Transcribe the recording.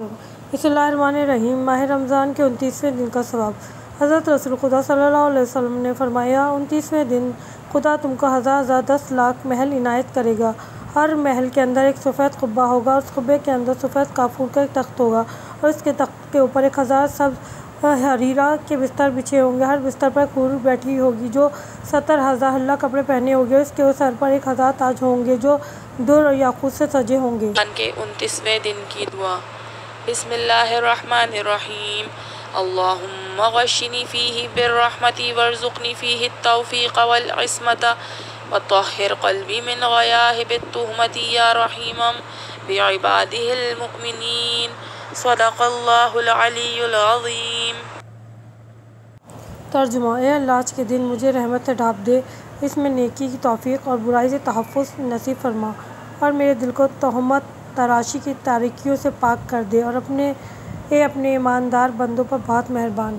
بسمillahirrahmanirrahim۔ ماہ رمضان کے 29ویں دن کا ثواب۔ حضرت رسول خدا صلی اللہ علیہ وسلم نے فرمایا، 29ویں دن خدا تم کو 1000 لاکھ محل عنایت کرے گا۔ ہر محل کے اندر ایک سفید قبہ ہوگا، اور اس قبے کے اندر سفید کافور کا ایک تخت ہوگا، اور اس کے تخت کے اوپر 1000 سبز حریرہ کے بستر بچھے ہوں گے۔ ہر بستر پر ایک حور بیٹھی ہوگی جو 70,000 کپڑے پہنے ہوگی، اور اس کے سر پر 1000 تاج ہوں گے جو در اور یاقوت سے سجے ہوں گے۔ رمضان کے 29ویں دن کی دعا۔ بسم اللہ الرحمن الرحیم۔ اللہم غشنی فیہ بالرحمت وارزقنی فیہ التوفیق والعصمت وطہر قلبی من غیاہب التہمت یا رحیما بعبادہ المؤمنین۔ صدق اللہ العلی العظیم۔ ترجمہ: اے اللہ، آج کے دن مجھے رحمت سے ڈھانپ دے، اس میں نیکی کی توفیق اور برائی سے تحفظ نصیب فرما، اور میرے دل کو تہمت تراشی کی تاریکیوں سے پاک کر دے، اور اے اپنے ایماندار بندوں پر بہت مہربان